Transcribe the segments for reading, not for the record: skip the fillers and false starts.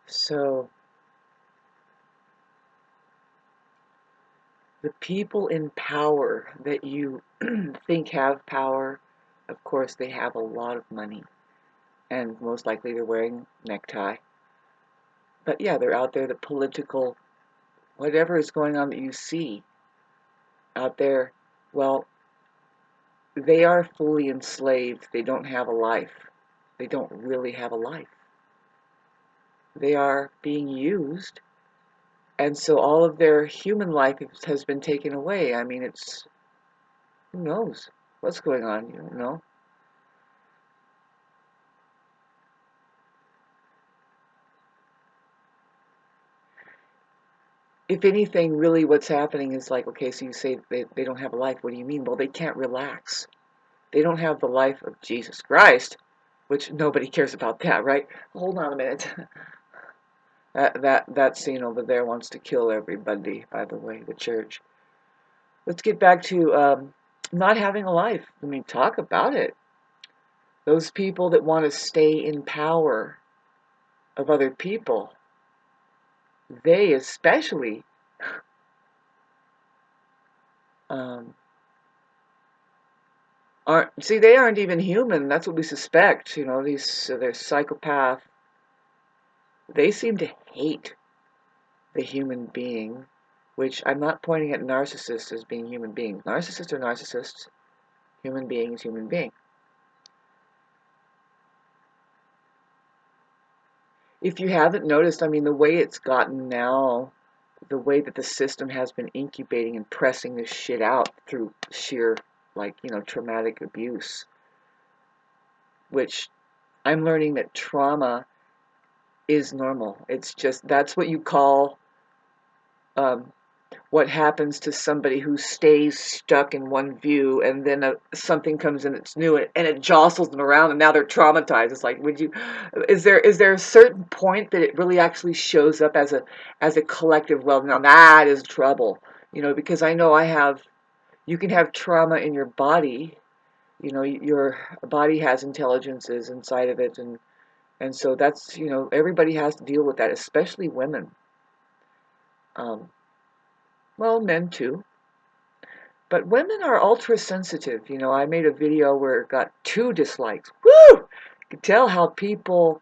So the people in power that you think have power, of course, they have a lot of money, and most likely they're wearing a necktie. But yeah, they're out there, the political, whatever is going on that you see out there, well, they are fully enslaved. They don't have a life. They don't really have a life. They are being used, and so all of their human life has been taken away. I mean, it's, who knows what's going on, you don't know. If anything, really what's happening is like, okay, so you say they don't have a life. What do you mean? Well, they can't relax. They don't have the life of Jesus Christ, which nobody cares about that, right? Hold on a minute. That scene over there wants to kill everybody, by the way, the church. Let's get back to not having a life. I mean, talk about it. Those people that want to stay in power of other people, they especially um, they aren't even human. That's what we suspect. You know, they're psychopath. They seem to hate the human being, which I'm not pointing at narcissists as being human beings. Narcissists are narcissists. Human being is human being. If you haven't noticed, I mean, the way it's gotten now, the way that the system has been incubating and pressing this shit out through sheer, like, traumatic abuse, which I'm learning that trauma is normal. It's just, that's what you call um, what happens to somebody who stays stuck in one view, and then something comes in that's new, and it jostles them around, and now they're traumatized. It's like, is there a certain point that it really actually shows up as a collective? Well, now that is trouble, because I know you can have trauma in your body. Your body has intelligences inside of it, and so that's, everybody has to deal with that, especially women. Um, well, men too. But women are ultra sensitive. I made a video where it got 2 dislikes. Woo! You can tell how people,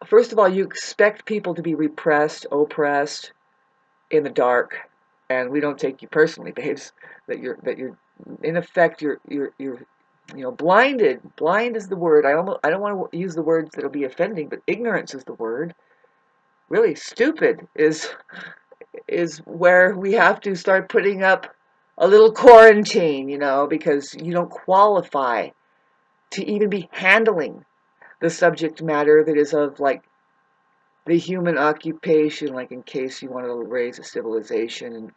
first of all, you expect people to be repressed, oppressed, in the dark, and we don't take you personally, babes. That you're in effect, you're blinded. Blind is the word. I don't want to use the words that'll be offending, but ignorance is the word. Really, stupid is where we have to start putting up a little quarantine, because you don't qualify to even be handling the subject matter that is of, like, the human occupation, like, in case you want to raise a civilization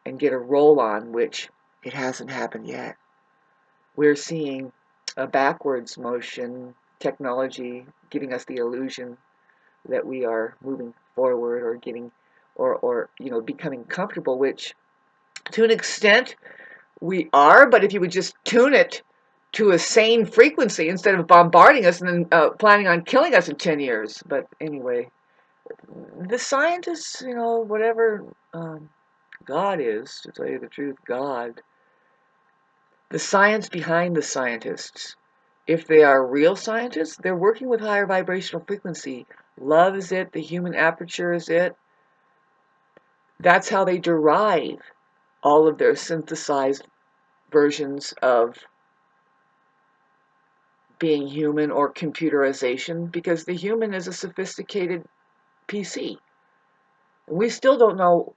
and get a roll on, which it hasn't happened yet. We're seeing a backwards motion, technology giving us the illusion that we are moving forward or getting or becoming comfortable, which to an extent we are, but if you would just tune it to a sane frequency instead of bombarding us and then planning on killing us in 10 years. But anyway, the scientists, whatever God is, to tell you the truth, God, the science behind the scientists, if they are real scientists, they're working with higher vibrational frequency. Love is it, the human aperture is it. That's how they derive all of their synthesized versions of being human or computerization, because the human is a sophisticated PC. We still don't know,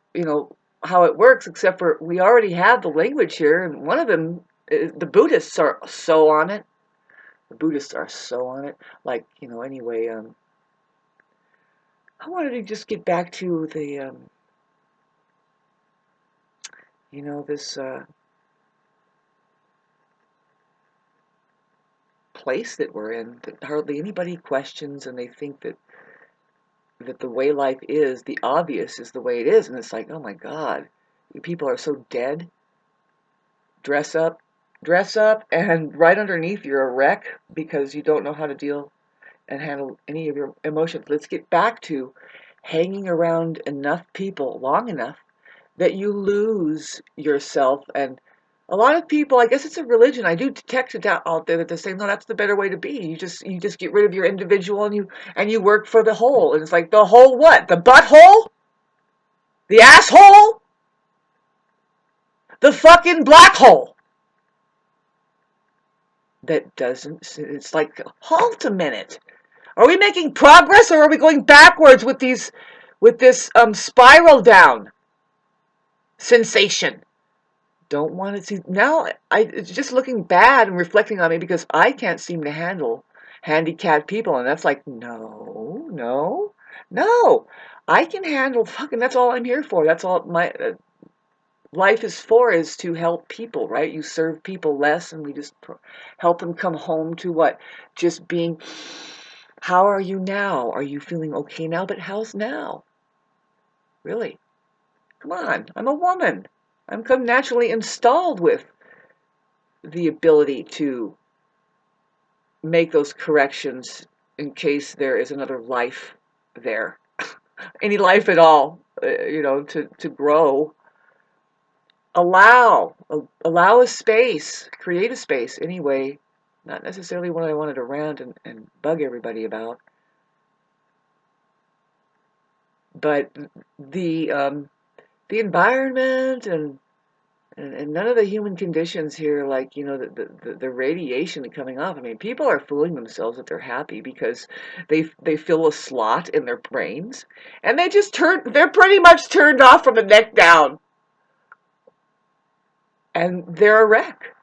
how it works, except for we already have the language here, and one of them, the Buddhists are so on it. The Buddhists are so on it. Like, anyway, I wanted to just get back to the, this place that we're in that hardly anybody questions, and they think that the way life is, the obvious is the way it is, and it's like, oh my God, you people are so dead. Dress up, and right underneath you're a wreck because you don't know how to deal. and handle any of your emotions. Let's get back to hanging around enough people long enough that you lose yourself. And a lot of people, I guess it's a religion. I do detect it out there that they're saying, no, that's the better way to be. You just get rid of your individual and you work for the whole. And it's like, the whole what? The butthole? The asshole? The fucking black hole? That doesn't, it's like, halt a minute. Are we making progress or are we going backwards with this spiral down sensation? Don't want to see now. It's just looking bad and reflecting on me because I can't seem to handle handicapped people, and that's like, no, no, no. I can handle fucking. That's all I'm here for. That's all my life is for, is to help people, right? You serve people less, and we just help them come home to what? Just being. How are you now? Are you feeling okay now? But how's now? Really? Come on. I'm a woman. I'm come naturally installed with the ability to make those corrections in case there is another life there, any life at all, to grow. Allow a space, create a space anyway, not necessarily what I wanted to rant and bug everybody about, but the environment and none of the human conditions here, like, the radiation coming off. I mean, people are fooling themselves that they're happy because they feel a slot in their brains, and they're pretty much turned off from the neck down, and they're a wreck.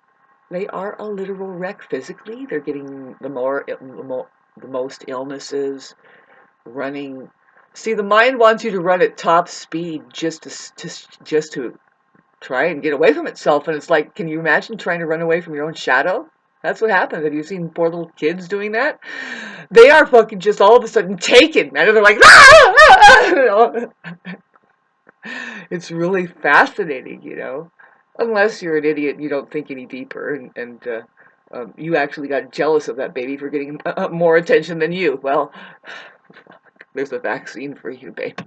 They are a literal wreck physically. They're getting the most illnesses, running. See, the mind wants you to run at top speed just to try and get away from itself. And it's like, can you imagine trying to run away from your own shadow? That's what happens. Have you seen poor little kids doing that? They are fucking just all of a sudden taken, and they're like, ah! It's really fascinating, unless you're an idiot and you don't think any deeper, and you actually got jealous of that baby for getting more attention than you. Well, there's a vaccine for you, babe.